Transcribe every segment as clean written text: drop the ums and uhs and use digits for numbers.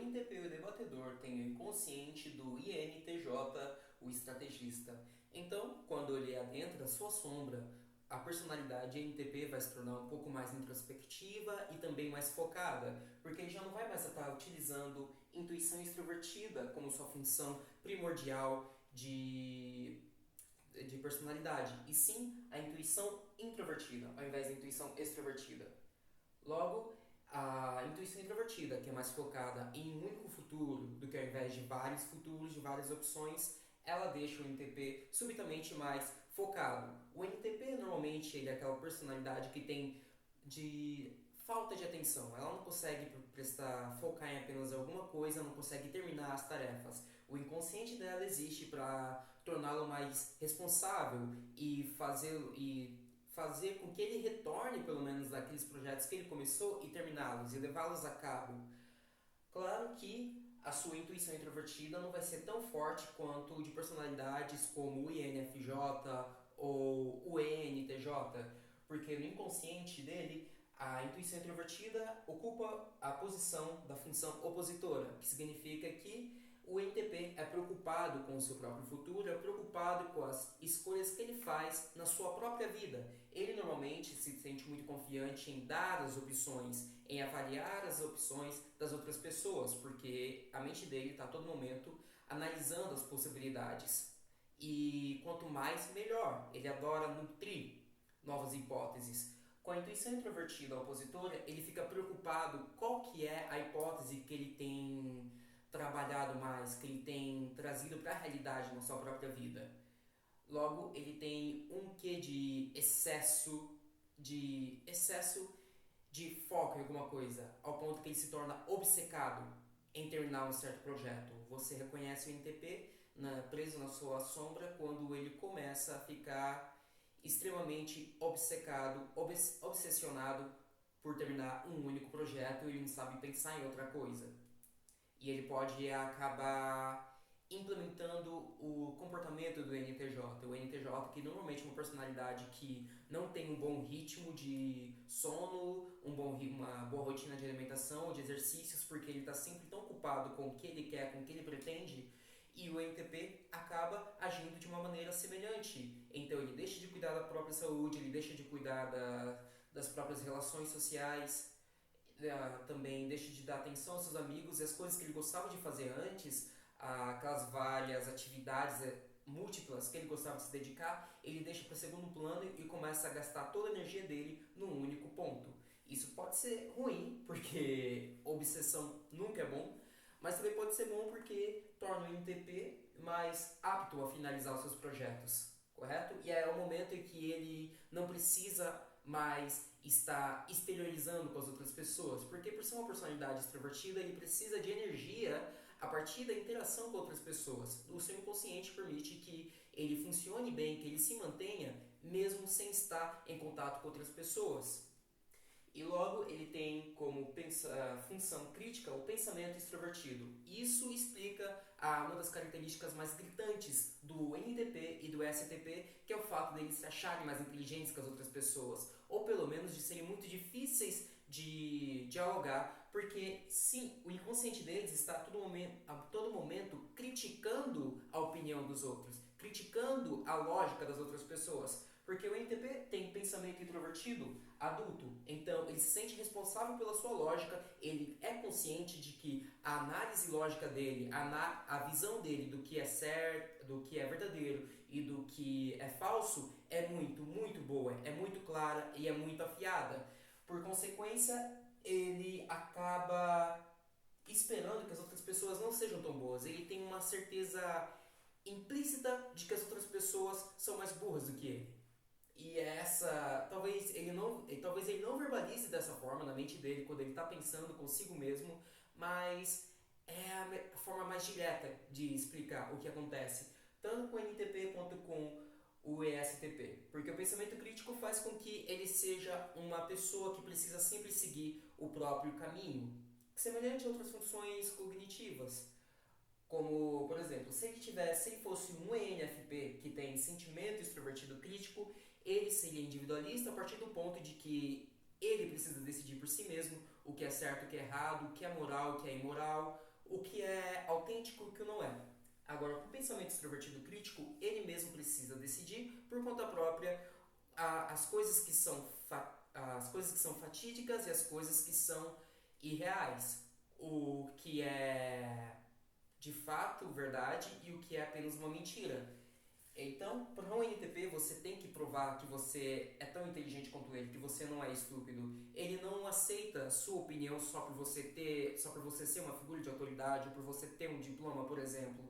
INTP, o debatedor, tem o inconsciente do INTJ, o estrategista. Então, quando ele adentra a sua sombra, a personalidade INTP vai se tornar um pouco mais introspectiva e também mais focada, porque ele já não vai mais estar utilizando intuição extrovertida como sua função primordial de personalidade, e sim a intuição introvertida, ao invés da intuição extrovertida. Logo, a intuição introvertida, que é mais focada em um único futuro do que ao invés de vários futuros, de várias opções, ela deixa o NTP subitamente mais focado. O NTP normalmente ele é aquela personalidade que tem de falta de atenção. Ela não consegue focar em apenas alguma coisa, não consegue terminar as tarefas. O inconsciente dela existe para torná-lo mais responsável e fazer com que ele retorne pelo menos daqueles projetos que ele começou e terminá-los e levá-los a cabo. Claro que a sua intuição introvertida não vai ser tão forte quanto de personalidades como o INFJ ou o ENTJ, porque no inconsciente dele a intuição introvertida ocupa a posição da função opositora, que significa que o INTP é preocupado com o seu próprio futuro, é preocupado com as escolhas que ele faz na sua própria vida. Ele normalmente se sente muito confiante em dar as opções, em avaliar as opções das outras pessoas, porque a mente dele está a todo momento analisando as possibilidades. E quanto mais, melhor. Ele adora nutrir novas hipóteses. Com a intuição introvertida opositora, ele fica preocupado qual que é a hipótese que ele tem trabalhado mais, que ele tem trazido para a realidade na sua própria vida. Logo, ele tem um quê de foco em alguma coisa, ao ponto que ele se torna obcecado em terminar um certo projeto. Você reconhece o NTP preso na sua sombra quando ele começa a ficar extremamente obcecado, obsessionado por terminar um único projeto e ele não sabe pensar em outra coisa. E ele pode acabar implementando o comportamento do NTJ. O NTJ, que normalmente é uma personalidade que não tem um bom ritmo de sono, uma boa rotina de alimentação, de exercícios, porque ele está sempre tão ocupado com o que ele quer, com o que ele pretende, e o NTP acaba agindo de uma maneira semelhante. Então ele deixa de cuidar da própria saúde, ele deixa de cuidar das próprias relações sociais, também deixa de dar atenção aos seus amigos e as coisas que ele gostava de fazer antes, aquelas várias atividades múltiplas que ele gostava de se dedicar, ele deixa para segundo plano e começa a gastar toda a energia dele num único ponto. Isso pode ser ruim, porque obsessão nunca é bom, mas também pode ser bom porque torna o INTP mais apto a finalizar os seus projetos, correto? E é o momento em que ele não precisa mais estar exteriorizando com as outras pessoas, porque por ser uma personalidade extrovertida, ele precisa de energia a partir da interação com outras pessoas. O seu inconsciente permite que ele funcione bem, que ele se mantenha mesmo sem estar em contato com outras pessoas. E logo ele tem como função crítica o pensamento extrovertido. Isso explica uma das características mais gritantes do NTP e do STP, que é o fato deles se acharem mais inteligentes que as outras pessoas, ou pelo menos de serem muito difíceis de dialogar, porque sim, o inconsciente deles está a todo momento criticando a opinião dos outros, criticando a lógica das outras pessoas. Porque o NTP tem pensamento introvertido adulto, então ele se sente responsável pela sua lógica, ele é consciente de que a análise lógica dele, a visão dele do que é certo, do que é verdadeiro e do que é falso é muito, muito boa, é muito clara e é muito afiada. Por consequência, ele acaba esperando que as outras pessoas não sejam tão boas, ele tem uma certeza implícita de que as outras pessoas são mais burras do que ele. E essa, talvez ele não verbalize dessa forma na mente dele quando ele está pensando consigo mesmo, mas é a forma mais direta de explicar o que acontece, tanto com o NTP quanto com o ESTP, porque o pensamento crítico faz com que ele seja uma pessoa que precisa sempre seguir o próprio caminho, semelhante a outras funções cognitivas. Como, por exemplo, se ele fosse um ENFP que tem sentimento extrovertido crítico, ele seria individualista a partir do ponto de que ele precisa decidir por si mesmo o que é certo, o que é errado, o que é moral, o que é imoral, o que é autêntico e o que não é. Agora, o pensamento extrovertido crítico, ele mesmo precisa decidir por conta própria as coisas que são as coisas que são fatídicas e as coisas que são irreais. O que é de fato verdade e o que é apenas uma mentira. Então, para um NTP, você tem que provar que você é tão inteligente quanto ele, que você não é estúpido. Ele não aceita a sua opinião só por você ser uma figura de autoridade, por você ter um diploma, por exemplo.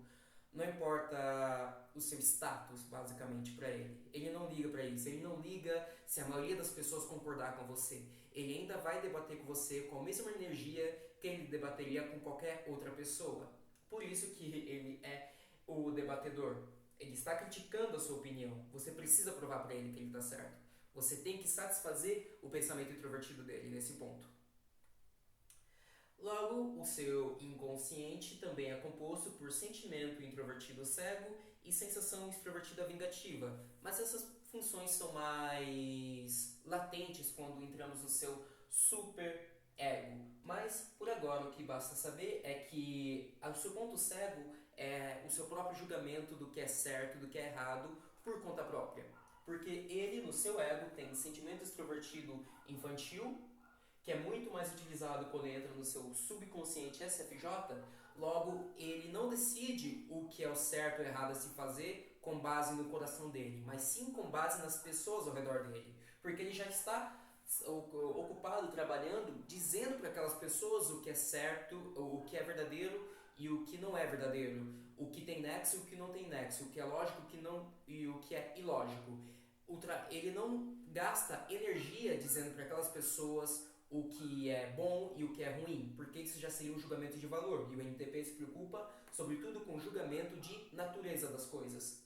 Não importa o seu status, basicamente, para ele. Ele não liga para isso. Ele não liga se a maioria das pessoas concordar com você. Ele ainda vai debater com você com a mesma energia que ele debateria com qualquer outra pessoa. Por isso que ele é o debatedor. Ele está criticando a sua opinião. Você precisa provar para ele que ele está certo. Você tem que satisfazer o pensamento introvertido dele nesse ponto. Logo, o seu inconsciente também é composto por sentimento introvertido cego e sensação extrovertida vingativa, mas essas funções são mais latentes quando entramos no seu super ego. Mas por agora o que basta saber é que o seu ponto cego é o seu próprio julgamento do que é certo e do que é errado por conta própria. Porque ele, no seu ego, tem sentimento extrovertido infantil, que é muito mais utilizado quando entra no seu subconsciente SFJ. Logo, ele não decide o que é o certo ou errado a se fazer com base no coração dele, mas sim com base nas pessoas ao redor dele. Porque ele já está ocupado trabalhando, dizendo para aquelas pessoas o que é certo, o que é verdadeiro e o que não é verdadeiro, o que tem nexo e o que não tem nexo, o que é lógico e o que é ilógico. Ele não gasta energia dizendo para aquelas pessoas o que é bom e o que é ruim, porque isso já seria um julgamento de valor, e o NTP se preocupa sobretudo com o julgamento de natureza das coisas.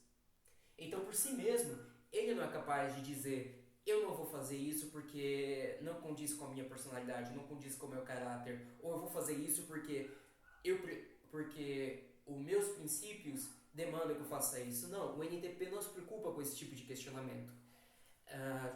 Então, por si mesmo, ele não é capaz de dizer eu não vou fazer isso porque não condiz com a minha personalidade, não condiz com o meu caráter, ou eu vou fazer isso porque os meus princípios demandam que eu faça isso. Não, o NTP não se preocupa com esse tipo de questionamento.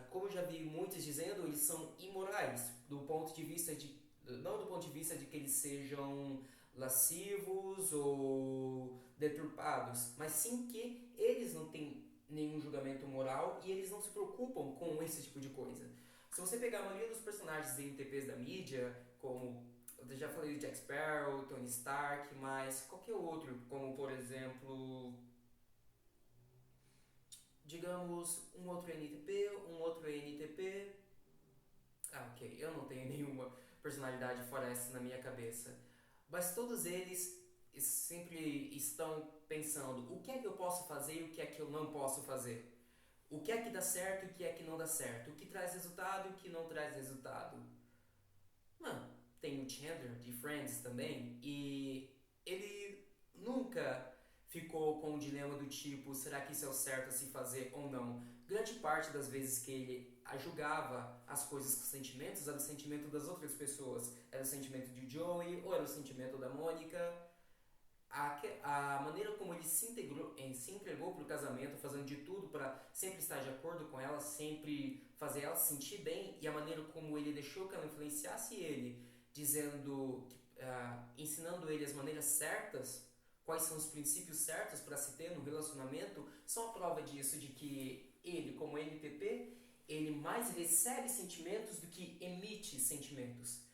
Como eu já vi muitos dizendo, eles são imorais, do ponto de vista de não do ponto de vista de que eles sejam lascivos ou deturpados, mas sim que eles não têm nenhum julgamento moral e eles não se preocupam com esse tipo de coisa. Se você pegar a maioria dos personagens NTPs da mídia, como eu já falei de Jack Sparrow, Tony Stark, mas qualquer outro, como por exemplo, digamos, um outro NTP. Ok, eu não tenho nenhuma personalidade fora essa na minha cabeça. Mas todos eles sempre estão pensando o que é que eu posso fazer e o que é que eu não posso fazer. O que é que dá certo e o que é que não dá certo. O que traz resultado e o que não traz resultado. Não, tem o Chandler de Friends também e ele nunca ficou com um dilema do tipo, será que isso é o certo a se fazer ou não? Grande parte das vezes que ele julgava as coisas com sentimentos era o sentimento das outras pessoas. Era o sentimento de Joey ou era o sentimento da Mônica. A maneira como ele se entregou para o casamento, fazendo de tudo para sempre estar de acordo com ela, sempre fazer ela se sentir bem, e a maneira como ele deixou que ela influenciasse ele, ensinando ele as maneiras certas, quais são os princípios certos para se ter no relacionamento, são a prova disso, de que ele, como NTP, ele mais recebe sentimentos do que emite sentimentos.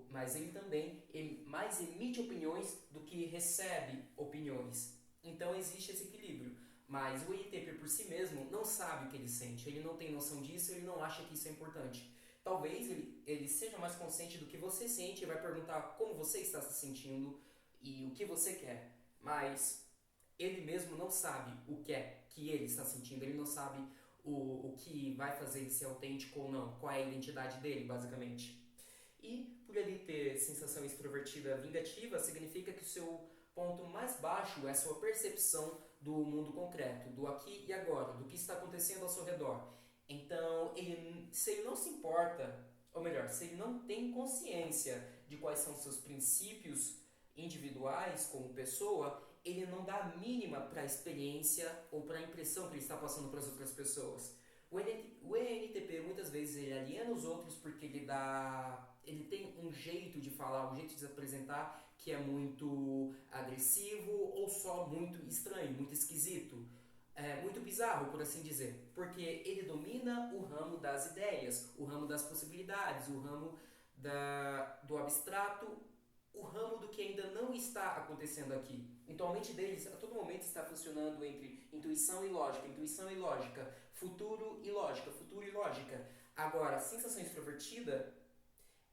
Mas ele também mais emite opiniões do que recebe opiniões. Então existe esse equilíbrio. Mas o INTP por si mesmo não sabe o que ele sente, ele não tem noção disso, ele não acha que isso é importante. Talvez ele seja mais consciente do que você sente e vai perguntar como você está se sentindo e o que você quer. Mas ele mesmo não sabe o que é que ele está sentindo, ele não sabe o que vai fazer ele ser autêntico ou não, qual é a identidade dele, basicamente. E por ele ter sensação extrovertida vingativa, significa que o seu ponto mais baixo é a sua percepção do mundo concreto, do aqui e agora, do que está acontecendo ao seu redor. Então, se ele não se importa, ou melhor, se ele não tem consciência de quais são seus princípios individuais como pessoa, ele não dá a mínima para a experiência ou para a impressão que ele está passando para as outras pessoas. O ENTP muitas vezes ele aliena os outros porque ele dá ele tem um jeito de falar, um jeito de se apresentar que é muito agressivo ou só muito estranho, muito esquisito, muito bizarro, por assim dizer, porque ele domina o ramo das ideias, o ramo das possibilidades, o ramo do abstrato, o ramo do que ainda não está acontecendo aqui. Então a mente deles a todo momento está funcionando entre intuição e lógica, futuro e lógica. Agora, a sensação extrovertida,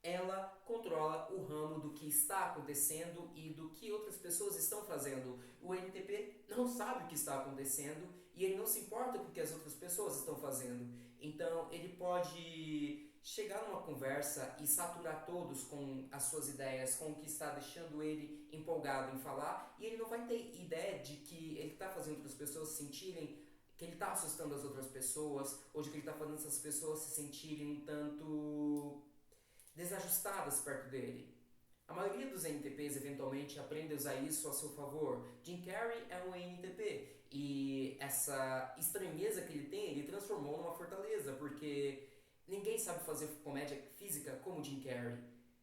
ela controla o ramo do que está acontecendo e do que outras pessoas estão fazendo. O NTP não sabe o que está acontecendo e ele não se importa com o que as outras pessoas estão fazendo. Então ele pode chegar numa conversa e saturar todos com as suas ideias, com o que está deixando ele empolgado em falar, e ele não vai ter ideia de que ele está fazendo outras pessoas se sentirem, que ele está assustando as outras pessoas, ou de que ele está fazendo essas pessoas se sentirem um tanto desajustadas perto dele. A maioria dos NTPs eventualmente aprende a usar isso a seu favor. Jim Carrey é um NTP e essa estranheza que ele tem, ele transformou numa fortaleza, porque ninguém sabe fazer comédia física como Jim Carrey.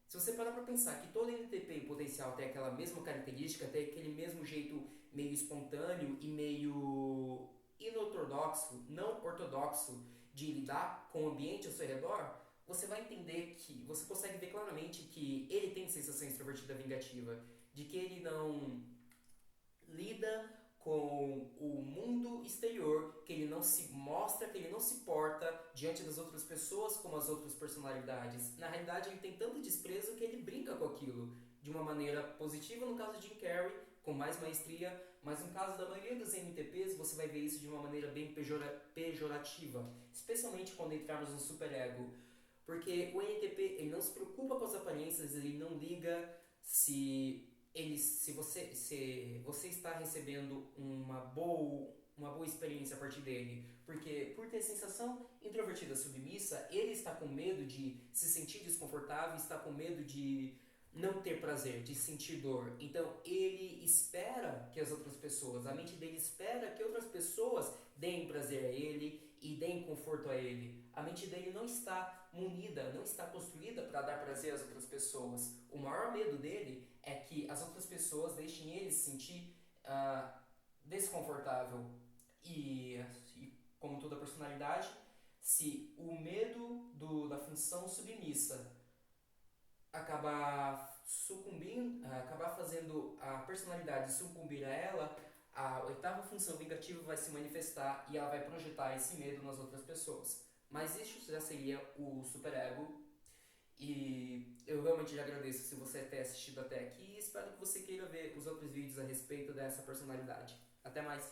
Se você parar pra pensar que todo NTP em potencial tem aquela mesma característica, tem aquele mesmo jeito meio espontâneo e meio inortodoxo, não ortodoxo de lidar com o ambiente ao seu redor, você vai entender que, você consegue ver claramente que ele tem sensação extrovertida vingativa, de que ele não lida com o mundo exterior, que ele não se mostra, que ele não se porta diante das outras pessoas como as outras personalidades. Na realidade, ele tem tanto desprezo que ele brinca com aquilo de uma maneira positiva no caso de Jim Carrey, com mais maestria, mas no caso da maioria dos NTPs você vai ver isso de uma maneira bem pejorativa, especialmente quando entrarmos no superego. Porque o NTP ele não se preocupa com as aparências, ele não liga se você está recebendo uma boa experiência a partir dele. Porque por ter sensação introvertida submissa, ele está com medo de se sentir desconfortável, está com medo de não ter prazer, de sentir dor. Então ele espera que as outras pessoas, a mente dele espera que outras pessoas deem prazer a ele e deem conforto a ele. A mente dele não está munida, não está construída para dar prazer às outras pessoas. O maior medo dele é que as outras pessoas deixem ele se sentir desconfortável. E como toda personalidade, se o medo da função submissa acabar fazendo a personalidade sucumbir a ela, a oitava função vingativa vai se manifestar e ela vai projetar esse medo nas outras pessoas. Mas isso já seria o superego. E eu realmente já agradeço se você ter assistido até aqui e espero que você queira ver os outros vídeos a respeito dessa personalidade. Até mais!